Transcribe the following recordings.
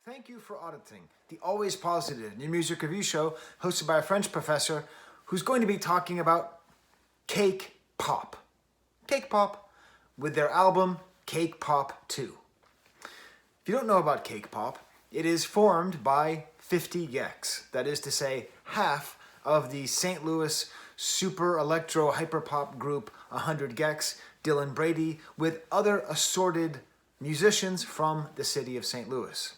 Thank you for auditing the Always Positive New Music Review Show hosted by a French professor who's going to be talking about Cake Pop. Cake Pop with their album Cake Pop 2. If you don't know about Cake Pop, it is formed by 50 gecs. That is to say, half of the St. Louis super electro hyperpop group 100 gecs, Dylan Brady, with other assorted musicians from the city of St. Louis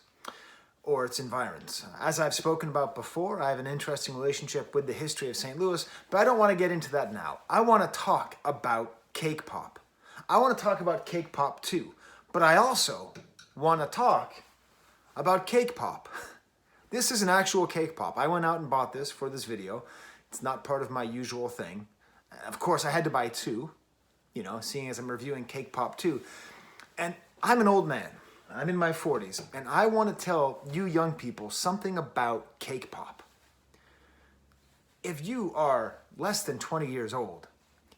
or its environs. As I've spoken about before, I have an interesting relationship with the history of St. Louis, but I don't want to get into that now. I want to talk about Cake Pop. I want to talk about Cake Pop 2, but I also want to talk about Cake Pop. This is an actual Cake Pop. I went out and bought this for this video. It's not part of my usual thing. Of course, I had to buy two, seeing as I'm reviewing Cake Pop 2. And I'm an old man. I'm in my 40s, and I want to tell you young people something about Cake Pop. If you are less than 20 years old,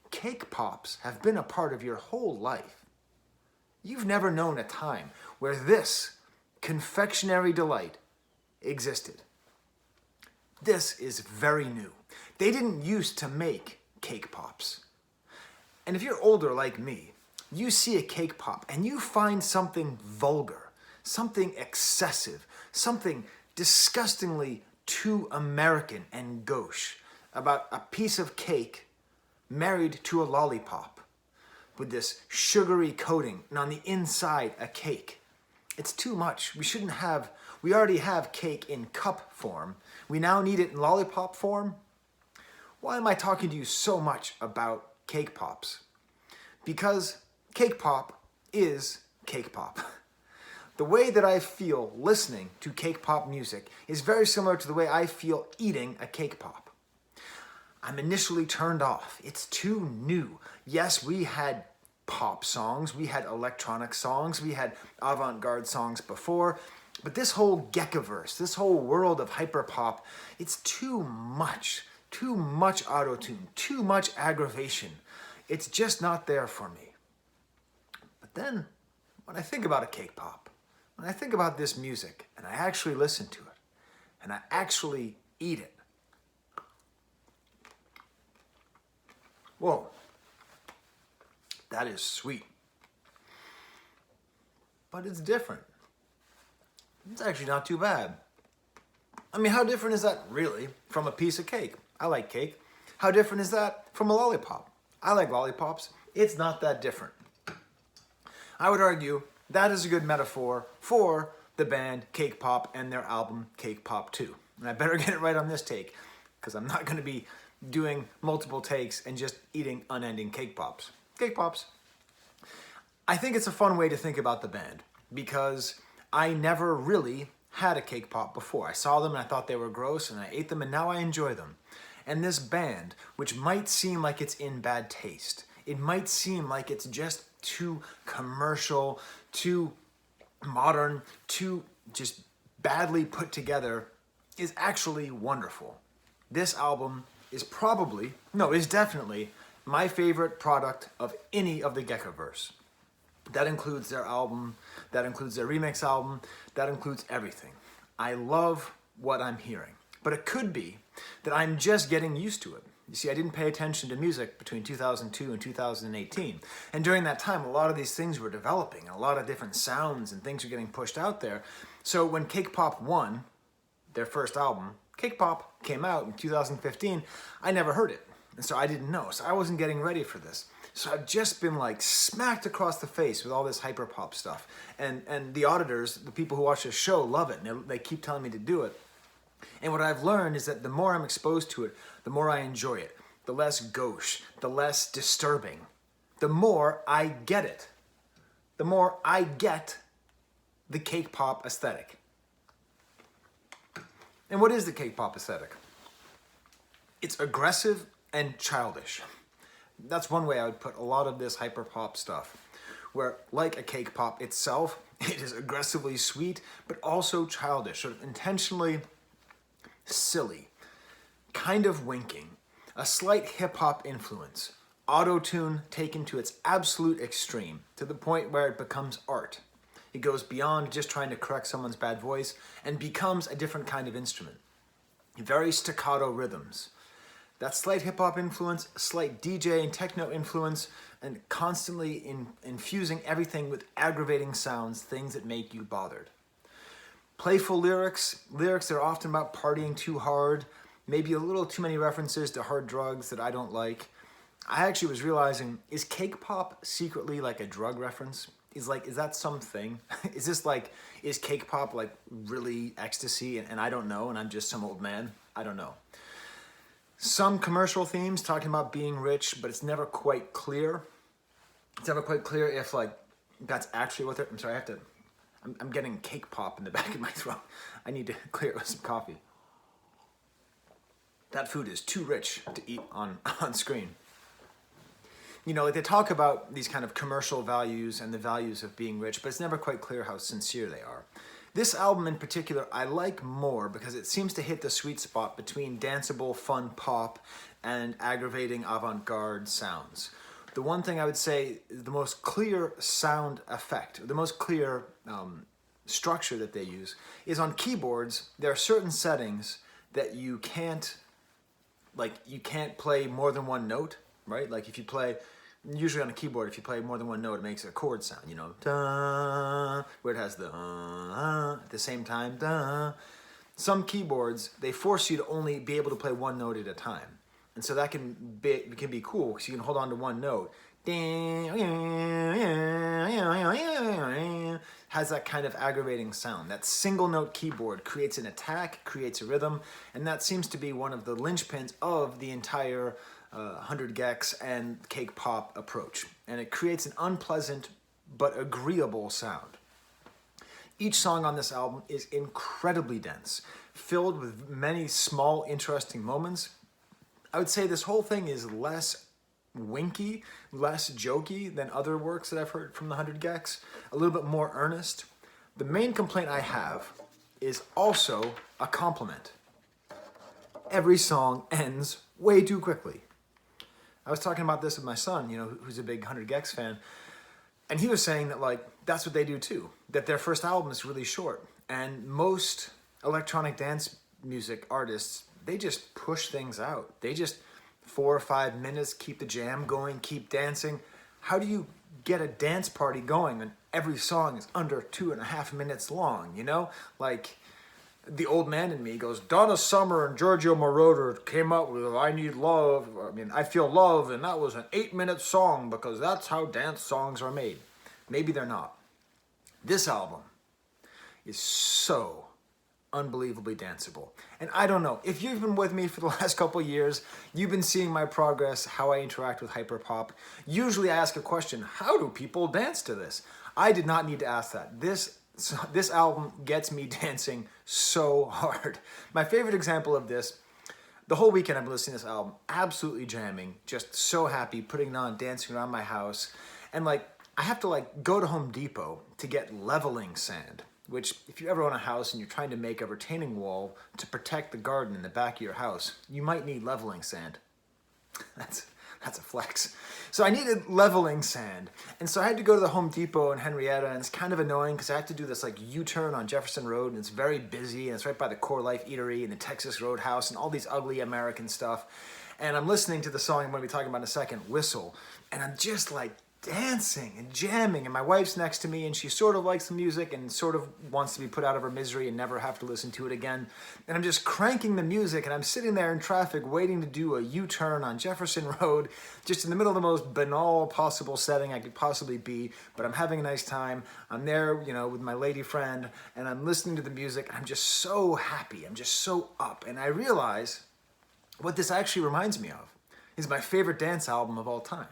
Cake Pops have been a part of your whole life. You've never known a time where this confectionery delight existed. This is very new. They didn't used to make Cake Pops. And if you're older like me, you see a Cake Pop and you find something vulgar, something excessive, something disgustingly too American and gauche about a piece of cake married to a lollipop with this sugary coating and on the inside a cake. It's too much. We already have cake in cup form. We now need it in lollipop form. Why am I talking to you so much about Cake Pops? Because Cake Pop is Cake Pop. The way that I feel listening to Cake Pop music is very similar to the way I feel eating a Cake Pop. I'm initially turned off. It's too new. Yes, we had pop songs, we had electronic songs, we had avant-garde songs before, but this whole Geckaverse, this whole world of hyperpop, it's too much auto-tune, too much aggravation. It's just not there for me. But then, when I think about a Cake Pop, when I think about this music, and I actually listen to it, and I actually eat it, whoa, that is sweet. But it's different. It's actually not too bad. I mean, how different is that really from a piece of cake? I like cake. How different is that from a lollipop? I like lollipops. It's not that different. I would argue that is a good metaphor for the band Cake Pop and their album Cake Pop 2. And I better get it right on this take, because I'm not going to be doing multiple takes and just eating unending Cake Pops. Cake Pops. I think it's a fun way to think about the band, because I never really had a Cake Pop before. I saw them and I thought they were gross, and I ate them and now I enjoy them. And this band, which might seem like it's in bad taste, it might seem like it's just too commercial, too modern, too just badly put together, is actually wonderful. This album is definitely my favorite product of any of the Geckaverse. That includes their album, that includes their remix album, that includes everything. I love what I'm hearing. But it could be that I'm just getting used to it. You see, I didn't pay attention to music between 2002 and 2018. And during that time, a lot of these things were developing, and a lot of different sounds and things were getting pushed out there. So when Cake Pop 1, their first album, Cake Pop, came out in 2015, I never heard it. And so I didn't know. So I wasn't getting ready for this. So I've just been like smacked across the face with all this hyperpop stuff. And the auditors, the people who watch this show, love it. And they keep telling me to do it. And what I've learned is that the more I'm exposed to it, the more I enjoy it. The less gauche, the less disturbing. The more I get it. The more I get the Cake Pop aesthetic. And what is the Cake Pop aesthetic? It's aggressive and childish. That's one way I would put a lot of this hyperpop stuff, where like a Cake Pop itself, it is aggressively sweet, but also childish, sort of intentionally silly, kind of winking, a slight hip-hop influence, auto-tune taken to its absolute extreme, to the point where it becomes art. It goes beyond just trying to correct someone's bad voice and becomes a different kind of instrument. Very staccato rhythms. That slight hip-hop influence, slight DJ and techno influence, and constantly infusing everything with aggravating sounds, things that make you bothered. Playful lyrics that are often about partying too hard, maybe a little too many references to hard drugs that I don't like. I actually was realizing, is cake pop secretly like a drug reference? Is that something? Is cake pop like really ecstasy and I don't know and I'm just some old man? I don't know. Some commercial themes talking about being rich, but it's never quite clear. It's never quite clear if like that's actually what they're, I'm sorry, I'm getting cake pop in the back of my throat. I need to clear it with some coffee. That food is too rich to eat on screen. You know, like they talk about these kind of commercial values and the values of being rich, but it's never quite clear how sincere they are. This album in particular, I like more because it seems to hit the sweet spot between danceable, fun pop and aggravating avant-garde sounds. The one thing I would say, the most clear sound effect, the most clear structure that they use is on keyboards. There are certain settings that you can't play more than one note, right? Like if you play, usually on a keyboard, if you play more than one note, it makes a chord sound, you know, da, where it has the at the same time, da. Some keyboards, they force you to only be able to play one note at a time. And so that can be cool because you can hold on to one note. Has that kind of aggravating sound. That single note keyboard creates an attack, creates a rhythm, and that seems to be one of the linchpins of the entire 100 gecs and cake pop approach. And it creates an unpleasant but agreeable sound. Each song on this album is incredibly dense, filled with many small, interesting moments. I would say this whole thing is less winky, less jokey than other works that I've heard from the 100 gecs, a little bit more earnest. The main complaint I have is also a compliment. Every song ends way too quickly. I was talking about this with my son, you know, who's a big 100 gecs fan, and he was saying that like that's what they do too, that their first album is really short, and most electronic dance music artists, they just push things out. They just 4 or 5 minutes, keep the jam going, keep dancing. How do you get a dance party going when every song is under 2.5 minutes long, you know? Like, the old man in me goes, Donna Summer and Giorgio Moroder came up with I Need Love, I Feel Love, and that was an 8-minute song because that's how dance songs are made. Maybe they're not. This album is so unbelievably danceable. And I don't know, if you've been with me for the last couple years, you've been seeing my progress, how I interact with hyperpop. Usually I ask a question, how do people dance to this? I did not need to ask that. This album gets me dancing so hard. My favorite example of this, the whole weekend I've been listening to this album, absolutely jamming, just so happy, putting it on, dancing around my house. And like, I have to like go to Home Depot to get leveling sand, which if you ever own a house and you're trying to make a retaining wall to protect the garden in the back of your house, you might need leveling sand. That's a flex. So I needed leveling sand. And so I had to go to the Home Depot in Henrietta, and it's kind of annoying because I have to do this like U-turn on Jefferson Road, and it's very busy, and it's right by the Core Life Eatery and the Texas Roadhouse and all these ugly American stuff. And I'm listening to the song I'm going to be talking about in a second, Whistle, and I'm just like dancing and jamming, and my wife's next to me and she sort of likes the music and sort of wants to be put out of her misery and never have to listen to it again, and I'm just cranking the music, and I'm sitting there in traffic waiting to do a U-turn on Jefferson Road, just in the middle of the most banal possible setting I could possibly be, but I'm having a nice time. I'm there, you know, with my lady friend, and I'm listening to the music, and I'm just so happy, I'm just so up, and I realize what this actually reminds me of is my favorite dance album of all time.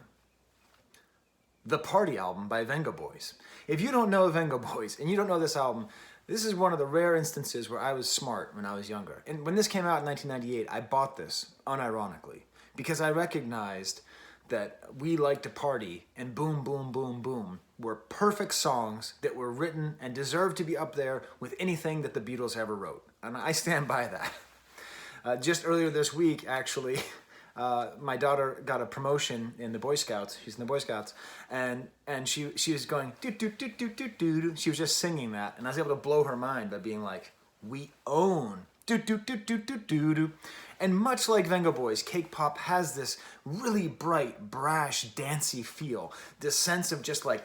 The Party album by Vengaboys. If you don't know Vengaboys and you don't know this album, this is one of the rare instances where I was smart when I was younger. And when this came out in 1998, I bought this unironically because I recognized that We Like to Party and Boom Boom Boom Boom were perfect songs that were written and deserved to be up there with anything that the Beatles ever wrote. And I stand by that. Just earlier this week, actually, my daughter got a promotion in the Boy Scouts. She's in the Boy Scouts, and she was going do do do do do do. She was just singing that, and I was able to blow her mind by being like, "We own do do do do do do do." And much like Vengaboys, Cake Pop has this really bright, brash, dancey feel. This sense of just like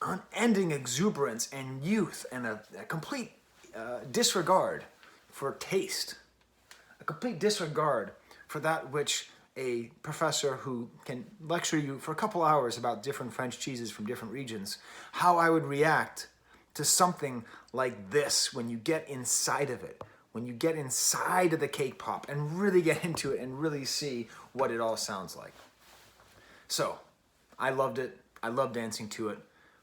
unending exuberance and youth, and a complete disregard for taste. A complete disregard for that which a professor who can lecture you for a couple hours about different French cheeses from different regions, how I would react to something like this when you get inside of it, when you get inside of the Cake Pop and really get into it and really see what it all sounds like. So, I loved it. I love dancing to it.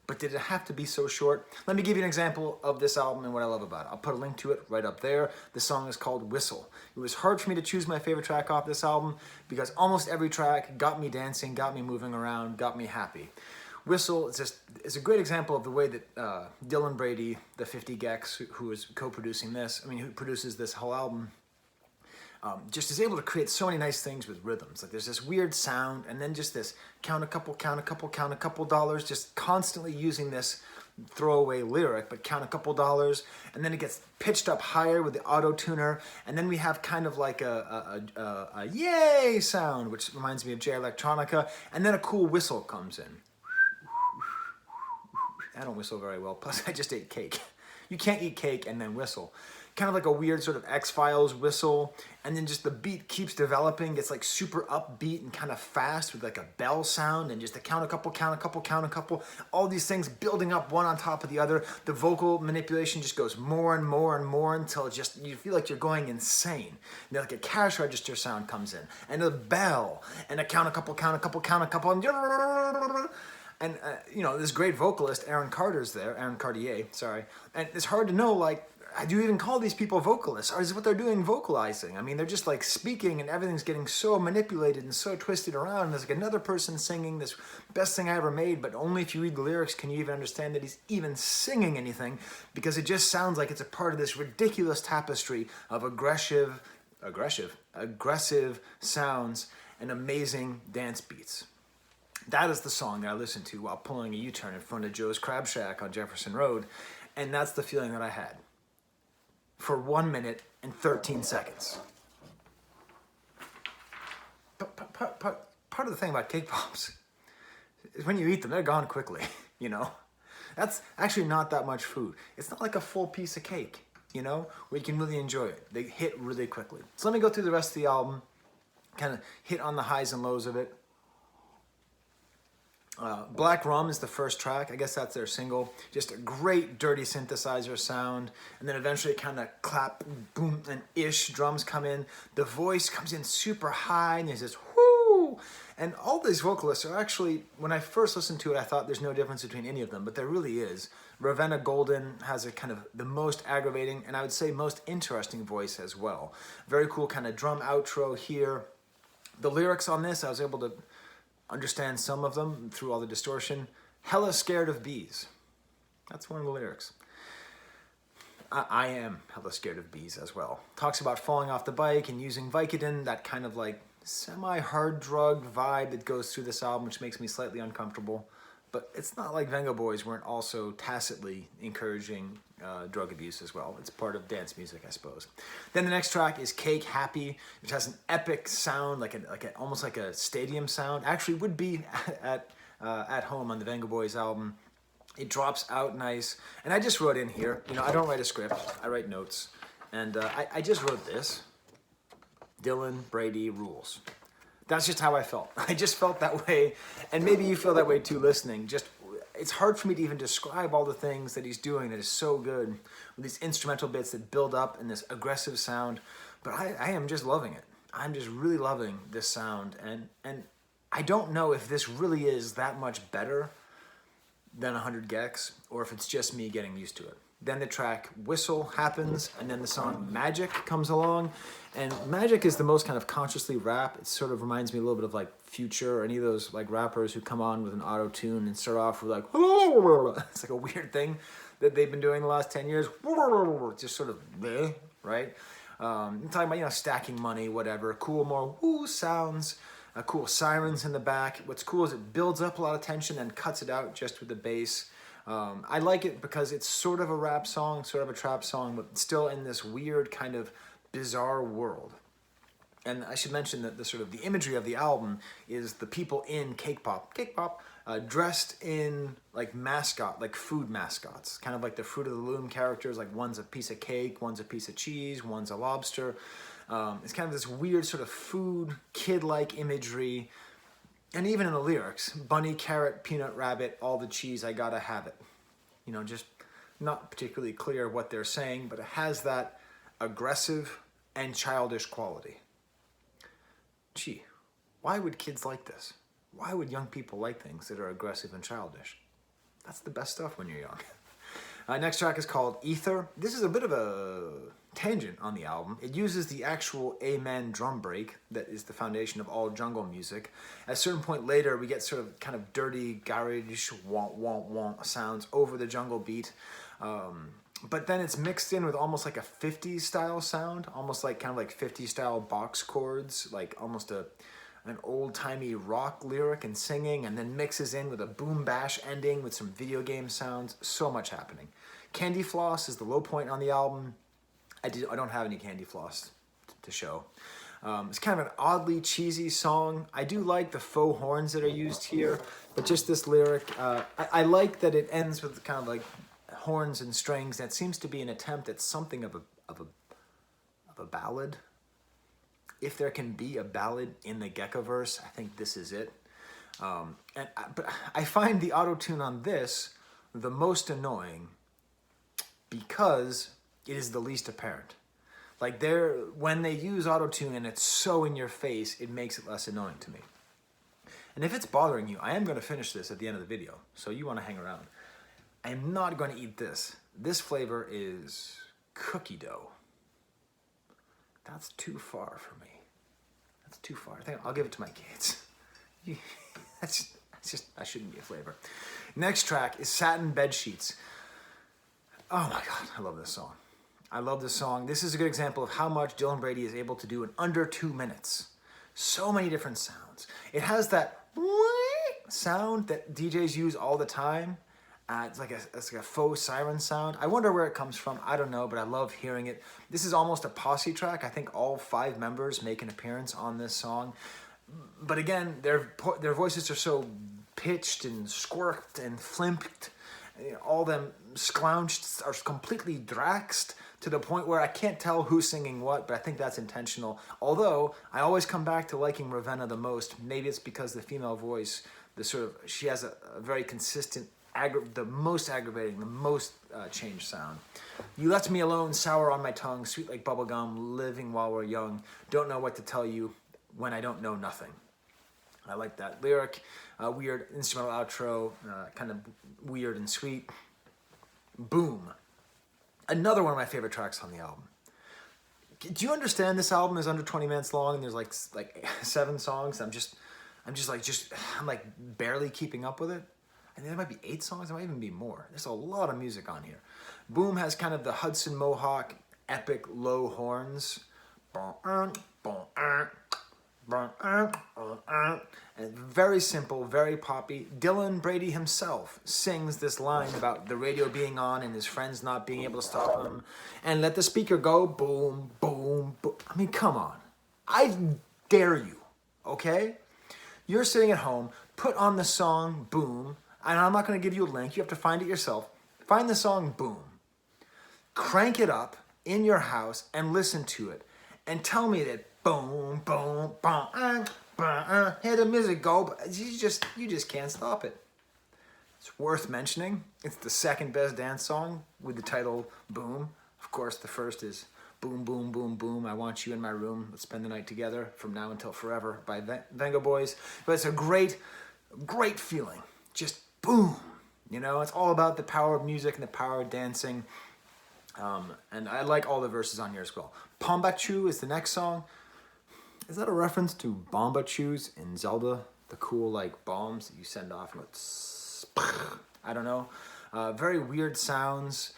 But did it have to be so short? Let me give you an example of this album and what I love about it. I'll put a link to it right up there. The song is called Whistle. It was hard for me to choose my favorite track off this album because almost every track got me dancing, got me moving around, got me happy. Whistle is a great example of the way that Dylan Brady, the 50 Gex, who is co-producing this, who produces this whole album, just is able to create so many nice things with rhythms. Like there's this weird sound, and then just this count a couple, count a couple, count a couple dollars, just constantly using this throwaway lyric, but count a couple dollars, and then it gets pitched up higher with the auto tuner, and then we have kind of like a yay sound, which reminds me of J Electronica, and then a cool whistle comes in. I don't whistle very well, plus I just ate cake. You can't eat cake and then whistle. Kind of like a weird sort of X-Files whistle, and then just the beat keeps developing, gets like super upbeat and kind of fast with like a bell sound, and just a count a couple, count a couple, count a couple, all these things building up one on top of the other. The vocal manipulation just goes more and more and more until just you feel like you're going insane. And then like a cash register sound comes in, and a bell, and a count a couple, count a couple, count a couple, and this great vocalist, Aaron Cartier, sorry, and it's hard to know, like, do you even call these people vocalists? Or is what they're doing vocalizing? I mean, they're just like speaking and everything's getting so manipulated and so twisted around. And there's like another person singing this best thing I ever made, but only if you read the lyrics can you even understand that he's even singing anything, because it just sounds like it's a part of this ridiculous tapestry of aggressive sounds and amazing dance beats. That is the song that I listened to while pulling a U-turn in front of Joe's Crab Shack on Jefferson Road, and that's the feeling that I had for 1 minute and 13 seconds. Part of the thing about cake pops is when you eat them, they're gone quickly, That's actually not that much food. It's not like a full piece of cake, where you can really enjoy it. They hit really quickly. So let me go through the rest of the album, kind of hit on the highs and lows of it. Black Rum is the first track. I guess that's their single. Just a great dirty synthesizer sound. And then eventually it kind of clap, boom, and ish drums come in. The voice comes in super high and there's this whoo. And all these vocalists are actually, when I first listened to it, I thought there's no difference between any of them, but there really is. Ravenna Golden has a kind of the most aggravating and I would say most interesting voice as well. Very cool kind of drum outro here. The lyrics on this, I was able to understand some of them through all the distortion. Hella scared of bees. That's one of the lyrics. I am hella scared of bees as well. Talks about falling off the bike and using Vicodin, that kind of like semi-hard drug vibe that goes through this album, which makes me slightly uncomfortable. But it's not like Vengaboys weren't also tacitly encouraging drug abuse as well. It's part of dance music, I suppose. Then the next track is Cake Happy, which has an epic sound, almost like a stadium sound. Actually, would be at home on the Vengaboys album. It drops out nice, and I just wrote in here. I don't write a script; I write notes, and I just wrote this. Dylan Brady rules. That's just how I felt. I just felt that way, and maybe you feel that way too listening. It's hard for me to even describe all the things that he's doing that is so good, with these instrumental bits that build up and this aggressive sound, but I am just loving it. I'm just really loving this sound, and I don't know if this really is that much better than 100 Gex, or if it's just me getting used to it. Then the track Whistle happens, and then the song Magic comes along. And Magic is the most kind of consciously rap. It sort of reminds me a little bit of like Future or any of those like rappers who come on with an auto-tune and start off with like, it's like a weird thing that they've been doing the last 10 years. Just sort of, right? I'm talking about, you know, stacking money, whatever. Cool, more woo sounds, cool sirens in the back. What's cool is it builds up a lot of tension and cuts it out just with the bass. I like it because it's sort of a rap song, sort of a trap song, but still in this weird kind of bizarre world. And I should mention that the sort of the imagery of the album is the people in Cake Pop, dressed in like mascot, like food mascots, kind of like the Fruit of the Loom characters. Like one's a piece of cake, one's a piece of cheese, one's a lobster. It's kind of this weird sort of food, kid-like imagery. And even in the lyrics, bunny, carrot, peanut, rabbit, all the cheese, I gotta have it. You know, just not particularly clear what they're saying, but it has that aggressive and childish quality. Gee, why would kids like this? Why would young people like things that are aggressive and childish? That's the best stuff when you're young. Next track is called Ether. This is a bit of a tangent on the album. It uses the actual Amen drum break that is the foundation of all jungle music. At a certain point later, we get sort of kind of dirty garage womp womp womp sounds over the jungle beat. But then it's mixed in with almost like a 50s style sound, almost like kind of like 50s style box chords, like almost an old-timey rock lyric and singing, and then mixes in with a boom bash ending with some video game sounds. So much happening. Candy Floss is the low point on the album. I don't have any Candy Floss to show. It's kind of an oddly cheesy song. I do like the faux horns that are used here, but just this lyric, I like that it ends with kind of like horns and strings. That seems to be an attempt at something of a ballad. If there can be a ballad in the Geckoverse, I think this is it. But I find the auto-tune on this the most annoying because it is the least apparent. Like when they use auto-tune and it's so in your face, it makes it less annoying to me. And if it's bothering you, I am going to finish this at the end of the video, so you want to hang around. I am not going to eat this. This flavor is cookie dough. That's too far for me. That's too far. I think I'll give it to my kids. That's just, that shouldn't be a flavor. Next track is Satin Bed Sheets. Oh my God, I love this song. I love this song. This is a good example of how much Dylan Brady is able to do in under 2 minutes. So many different sounds. It has that sound that DJs use all the time. It's like a faux siren sound. I wonder where it comes from. I don't know, but I love hearing it. This is almost a posse track. I think all 5 members make an appearance on this song. But again, their voices are so pitched and squirked and flimped. You know, all them sclounched are completely draxed to the point where I can't tell who's singing what, but I think that's intentional. Although, I always come back to liking Ravenna the most. Maybe it's because the female voice, she has a very consistent, the most aggravating, the most changed sound. You left me alone, sour on my tongue, sweet like bubblegum, living while we're young. Don't know what to tell you when I don't know nothing. I like that lyric. Weird instrumental outro, kind of weird and sweet. Boom. Another one of my favorite tracks on the album. Do you understand this album is under 20 minutes long and there's like 7 songs? I'm like barely keeping up with it. I think there might be 8 songs, there might even be more. There's a lot of music on here. Boom has kind of the Hudson Mohawk epic low horns. And very simple, very poppy. Dylan Brady himself sings this line about the radio being on and his friends not being able to stop him. And let the speaker go, boom, boom, boom. I mean, come on. I dare you, okay? You're sitting at home, put on the song, Boom, and I'm not going to give you a link. You have to find it yourself. Find the song, Boom. Crank it up in your house and listen to it. And tell me that boom, boom, boom, hear the music go, but you just can't stop it. It's worth mentioning. It's the second best dance song with the title Boom. Of course, the first is Boom, Boom, Boom, Boom, I Want You in My Room. Let's spend the night together from now until forever by Vengaboys. But it's a great, great feeling. Just boom. You know, it's all about the power of music and the power of dancing. And I like all the verses on here as well. Pombachu is the next song. Is that a reference to Bomba Chews in Zelda? The cool, like, bombs that you send off and it's... I don't know. Very weird sounds.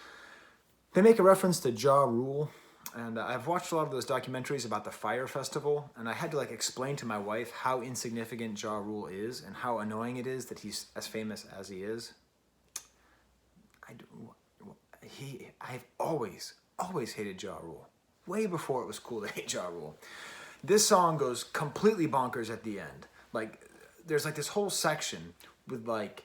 They make a reference to Ja Rule. And I've watched a lot of those documentaries about the Fire Festival, and I had to like explain to my wife how insignificant Ja Rule is and how annoying it is that he's as famous as he is. I've always hated Ja Rule, way before it was cool to hate Ja Rule. This song goes completely bonkers at the end. Like, there's like this whole section with like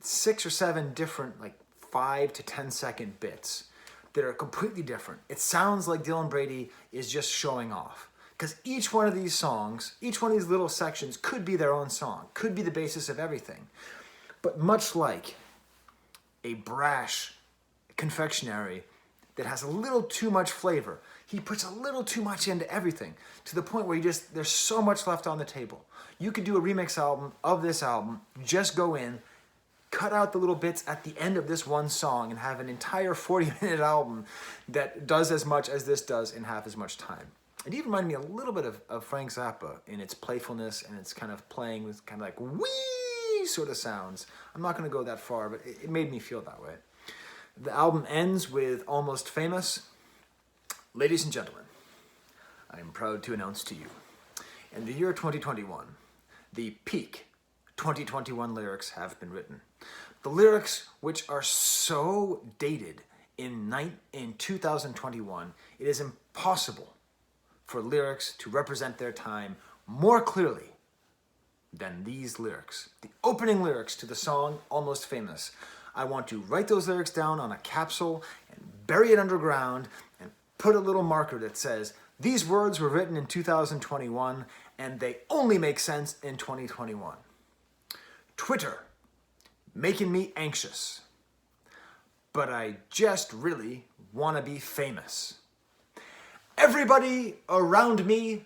6 or 7 different like 5 to 10 second bits that are completely different. It sounds like Dylan Brady is just showing off. Because each one of these songs, each one of these little sections could be their own song, could be the basis of everything. But much like a brash confectionery that has a little too much flavor, he puts a little too much into everything to the point where there's so much left on the table. You could do a remix album of this album, just go in, cut out the little bits at the end of this one song and have an entire 40-minute album that does as much as this does in half as much time. It even reminded me a little bit of Frank Zappa in its playfulness and its kind of playing with kind of like wee sort of sounds. I'm not going to go that far, but it made me feel that way. The album ends with Almost Famous. Ladies and gentlemen, I am proud to announce to you, in the year 2021, the peak 2021 lyrics have been written. The lyrics, which are so dated in 2021, it is impossible for lyrics to represent their time more clearly than these lyrics. The opening lyrics to the song Almost Famous. I want to write those lyrics down on a capsule and bury it underground and put a little marker that says, these words were written in 2021 and they only make sense in 2021. Twitter, making me anxious, but I just really want to be famous. Everybody around me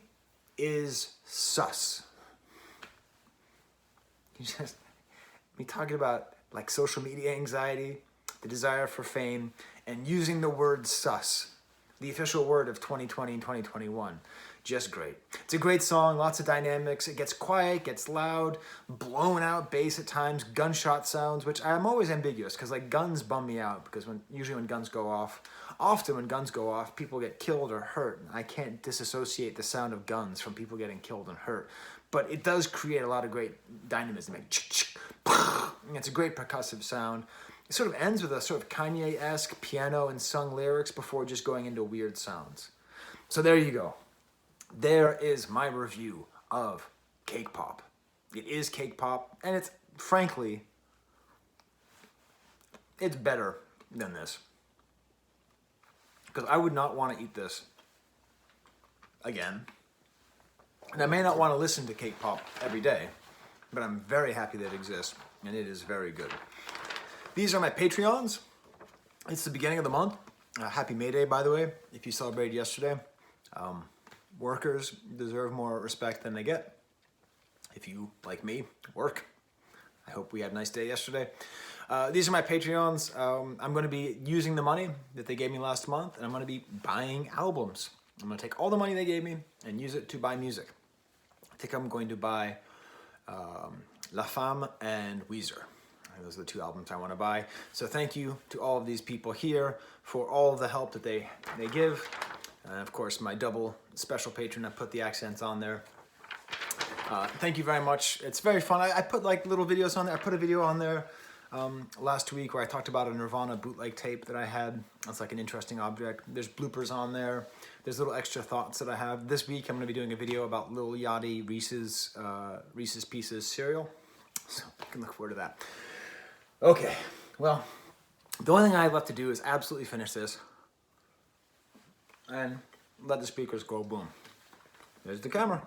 is sus. Me talking about like social media anxiety, the desire for fame, and using the word sus, the official word of 2020 and 2021. Just great. It's a great song, lots of dynamics. It gets quiet, gets loud, blown out bass at times, gunshot sounds, which I'm always ambiguous because like guns bum me out because usually when guns go off, often when guns go off, people get killed or hurt. I can't disassociate the sound of guns from people getting killed and hurt. But it does create a lot of great dynamism. It's a great percussive sound. It sort of ends with a sort of Kanye-esque piano and sung lyrics before just going into weird sounds. So there you go. There is my review of Cake Pop. It is Cake Pop, and it's, frankly, it's better than this. Because I would not want to eat this again. And I may not want to listen to Cake Pop every day, but I'm very happy that it exists, and it is very good. These are my Patreons. It's the beginning of the month. Happy May Day, by the way, if you celebrated yesterday. Workers deserve more respect than they get. If you, like me, work. I hope we had a nice day yesterday. These are my Patreons. I'm going to be using the money that they gave me last month, and I'm going to be buying albums. I'm going to take all the money they gave me and use it to buy music. I think I'm going to buy La Femme and Weezer. Those are the 2 albums I want to buy. So thank you to all of these people here for all of the help that they give. And of course, my double special patron, I put the accents on there. Thank you very much. It's very fun. I put like little videos on there. I put a video on there last week where I talked about a Nirvana bootleg tape that I had. That's like an interesting object. There's bloopers on there. There's little extra thoughts that I have. This week, I'm going to be doing a video about Lil Yachty Reese's Pieces cereal. So you can look forward to that. Okay, well, the only thing I have left to do is absolutely finish this and let the speakers go boom. There's the camera.